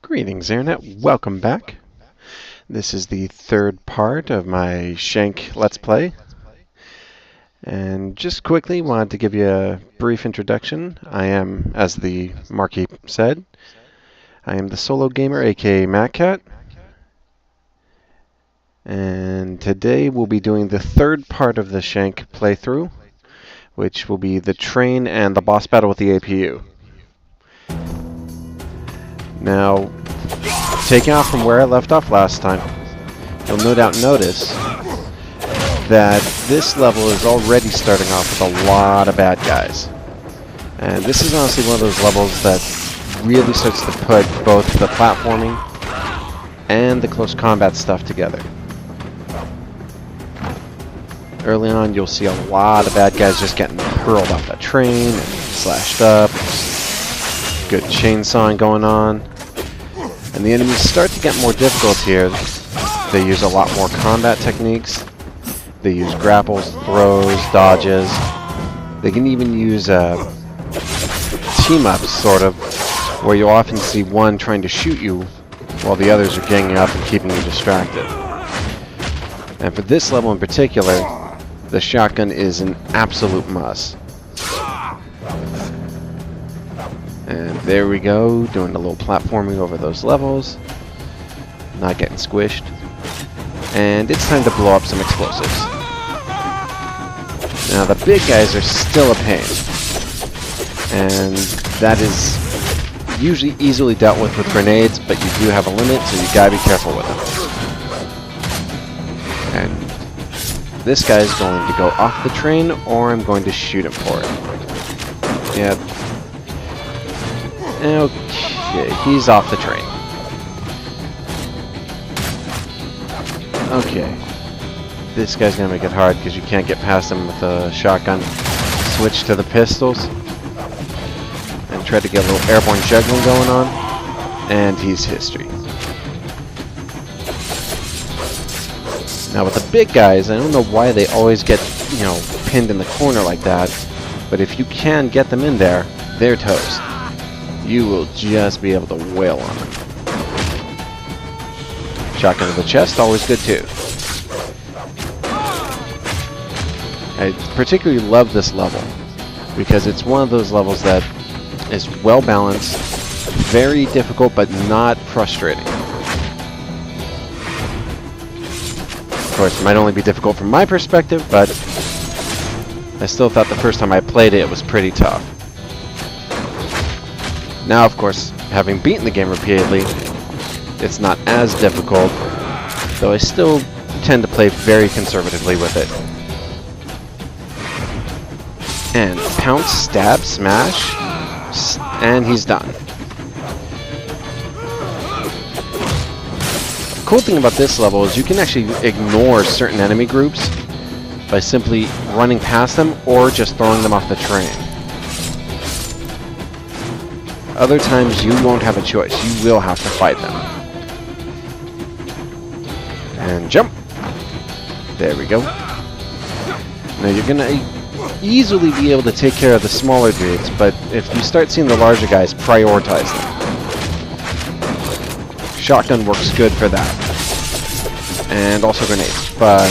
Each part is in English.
Greetings, Internet. Welcome back. This is the third part of my SHank Let's Play. And just quickly wanted to give you a brief introduction. I am, as the marquee said, I am the solo gamer, aka MacCat. And today we'll be doing the third part of the SHank playthrough, which will be the train and the boss battle with the APU. Now, taking off from where I left off last time, you'll no doubt notice that this level is already starting off with a lot of bad guys. And this is honestly one of those levels that really starts to put both the platforming and the close combat stuff together. Early on, you'll see a lot of bad guys just getting hurled off that train and slashed up. Good chainsawing going on. And the enemies start to get more difficult here. They use a lot more combat techniques. They use grapples, throws, dodges. They can even use team-ups, sort of, where you'll often see one trying to shoot you while the others are ganging up and keeping you distracted. And for this level in particular, the shotgun is an absolute must. And there we go, doing a little platforming over those levels. Not getting squished. And it's time to blow up some explosives. Now the big guys are still a pain. And that is usually easily dealt with grenades, but you do have a limit, so you gotta be careful with them. And this guy's going to go off the train, or I'm going to shoot him for it. Yeah. Okay, he's off the train. Okay. This guy's gonna make it hard because you can't get past him with a shotgun. Switch to the pistols. And try to get a little airborne juggling going on. And he's history. Now with the big guys, I don't know why they always get, pinned in the corner like that. But if you can get them in there, they're toast. You will just be able to wail on them. Shotgun to the chest, always good too. I particularly love this level because it's one of those levels that is well balanced, very difficult but not frustrating. Of course, it might only be difficult from my perspective, but I still thought the first time I played it, it was pretty tough. Now, of course, having beaten the game repeatedly, it's not as difficult, though I still tend to play very conservatively with it. And pounce, stab, smash, and he's done. The cool thing about this level is you can actually ignore certain enemy groups by simply running past them or just throwing them off the train. Other times you won't have a choice. You will have to fight them. And jump. There we go. Now you're going to easily be able to take care of the smaller dudes, but if you start seeing the larger guys, prioritize them. Shotgun works good for that. And also grenades. But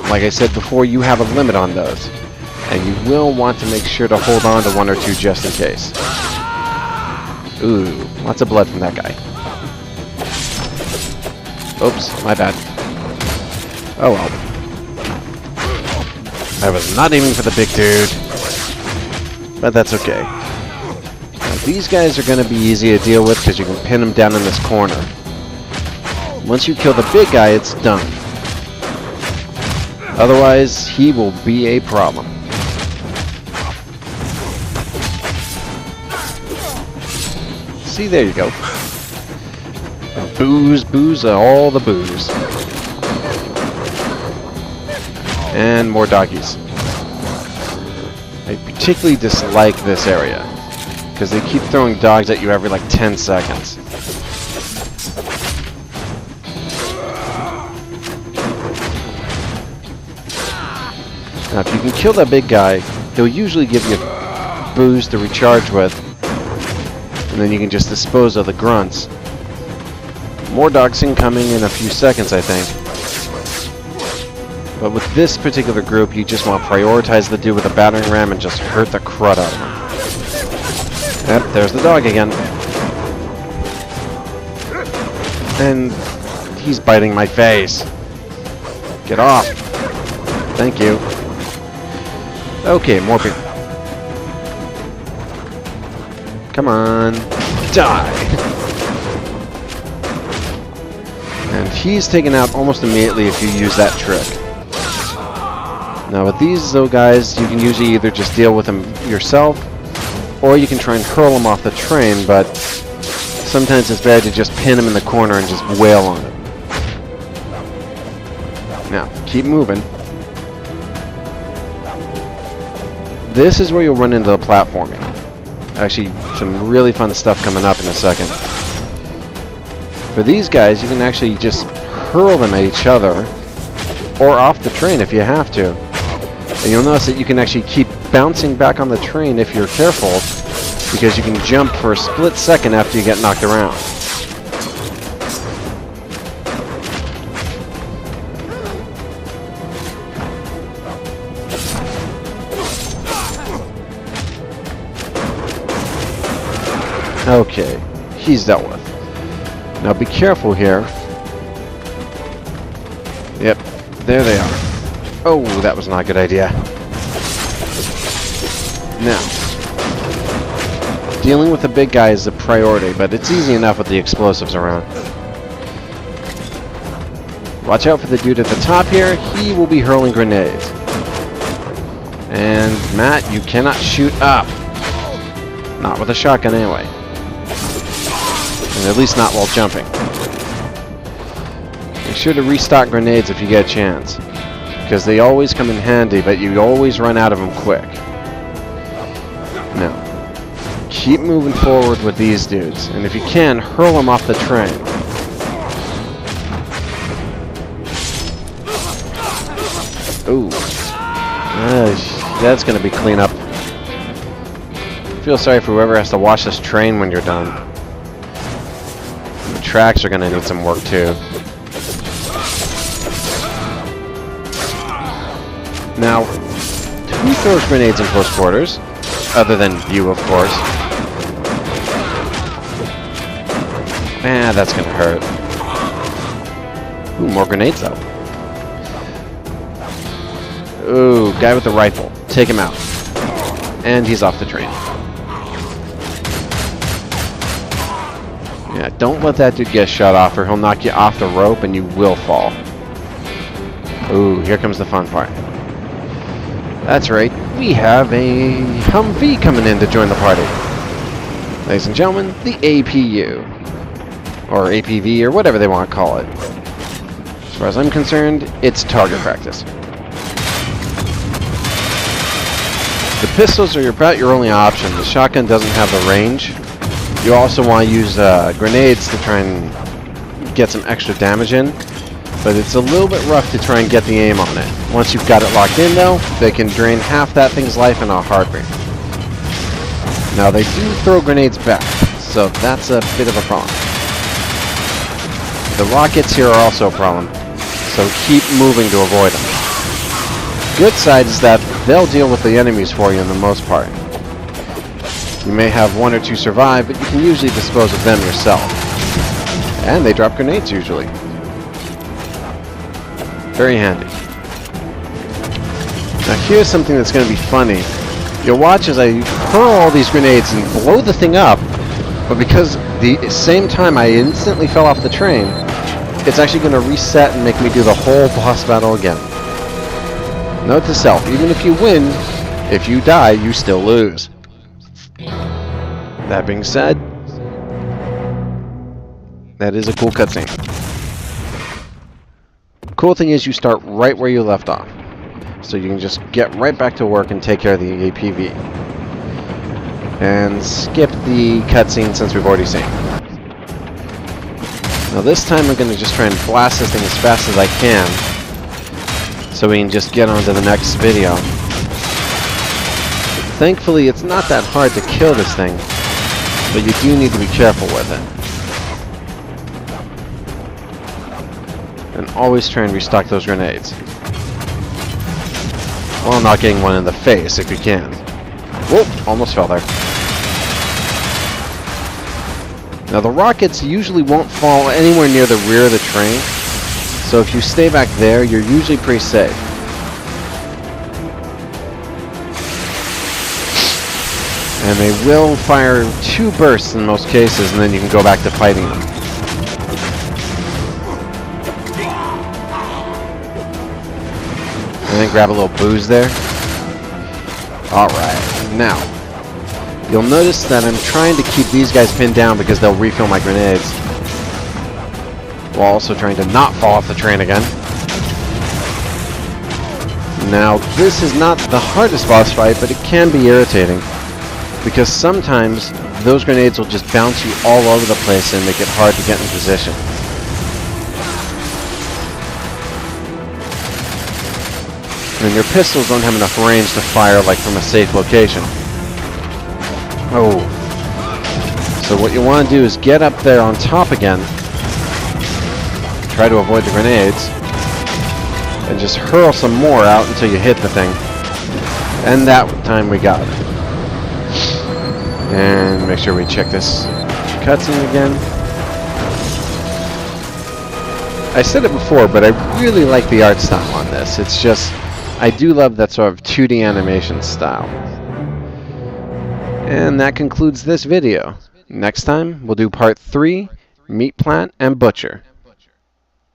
like I said before, you have a limit on those. And you will want to make sure to hold on to one or two just in case. Ooh, lots of blood from that guy. Oops, my bad. Oh well. I was not aiming for the big dude. But that's okay. Now, these guys are going to be easy to deal with because you can pin them down in this corner. Once you kill the big guy, it's done. Otherwise, he will be a problem. See, there you go. Booze, all the booze. And more doggies. I particularly dislike this area, because they keep throwing dogs at you every like 10 seconds. Now if you can kill that big guy, he'll usually give you booze to recharge with, and then you can just dispose of the grunts. More dogs incoming in a few seconds, I think. But with this particular group, you just want to prioritize the dude with a battering ram and just hurt the crud out of him. Yep, there's the dog again. And he's biting my face. Get off. Thank you. Okay, more people. Come on. Die. And he's taken out almost immediately if you use that trick. Now with these though guys, you can usually either just deal with them yourself, or you can try and hurl them off the train, but sometimes it's better to just pin him in the corner and just wail on him. Now, keep moving. This is where you'll run into the platforming. Actually, some really fun stuff coming up in a second. For these guys, you can actually just hurl them at each other, or off the train if you have to. And you'll notice that you can actually keep bouncing back on the train if you're careful, because you can jump for a split second after you get knocked around. Okay, he's dealt with. Now be careful here. Yep, there they are. Oh, that was not a good idea. Now, dealing with the big guy is a priority, but it's easy enough with the explosives around. Watch out for the dude at the top here. He will be hurling grenades. And Matt, you cannot shoot up. Not with a shotgun anyway. And at least not while jumping. Make sure to restock grenades if you get a chance, because they always come in handy, but you always run out of them quick. Now, keep moving forward with these dudes, and if you can, hurl them off the train. Ooh. That's going to be cleanup. Feel sorry for whoever has to wash this train when you're done. The tracks are going to need some work too. Now, who throws grenades in close quarters? Other than you, of course. That's going to hurt. Ooh, more grenades though. Ooh, guy with the rifle. Take him out. And he's off the train. Yeah, don't let that dude get shut off or he'll knock you off the rope and you will fall. Ooh, here comes the fun part. That's right, we have a Humvee coming in to join the party. Ladies and gentlemen, the APU. Or APV, or whatever they want to call it. As far as I'm concerned, it's target practice. The pistols are about your only option. The shotgun doesn't have the range. You also want to use grenades to try and get some extra damage in. But it's a little bit rough to try and get the aim on it. Once you've got it locked in though, they can drain half that thing's life in a heartbeat. Now they do throw grenades back, so that's a bit of a problem. The rockets here are also a problem, so keep moving to avoid them. Good side is that they'll deal with the enemies for you in the most part. You may have one or two survive, but you can usually dispose of them yourself. And they drop grenades usually. Very handy. Now here's something that's going to be funny. You'll watch as I hurl all these grenades and blow the thing up, but because the same time I instantly fell off the train, it's actually going to reset and make me do the whole boss battle again. Note to self, even if you win, if you die, you still lose. That being said, that is a cool cutscene. Cool thing is you start right where you left off, so you can just get right back to work and take care of the APV. And skip the cutscene since we've already seen. Now this time I'm going to just try and blast this thing as fast as I can, so we can just get on to the next video. Thankfully it's not that hard to kill this thing, but you do need to be careful with it. And always try and restock those grenades. While not getting one in the face if you can. Whoa, almost fell there. Now the rockets usually won't fall anywhere near the rear of the train, so if you stay back there, you're usually pretty safe. And they will fire 2 bursts in most cases, and then you can go back to fighting them. And then grab a little booze there. Alright, now, you'll notice that I'm trying to keep these guys pinned down because they'll refill my grenades, while also trying to not fall off the train again. Now, this is not the hardest boss fight, but it can be irritating, because sometimes those grenades will just bounce you all over the place and make it hard to get in position. And your pistols don't have enough range to fire like from a safe location. Oh. So what you want to do is get up there on top again. Try to avoid the grenades. And just hurl some more out until you hit the thing. And that time we got it. And make sure we check this cutscene again. I said it before, but I really like the art style on this. It's just, I do love that sort of 2D animation style. And that concludes this video. Next time, we'll do part 3, Meat Plant and Butcher.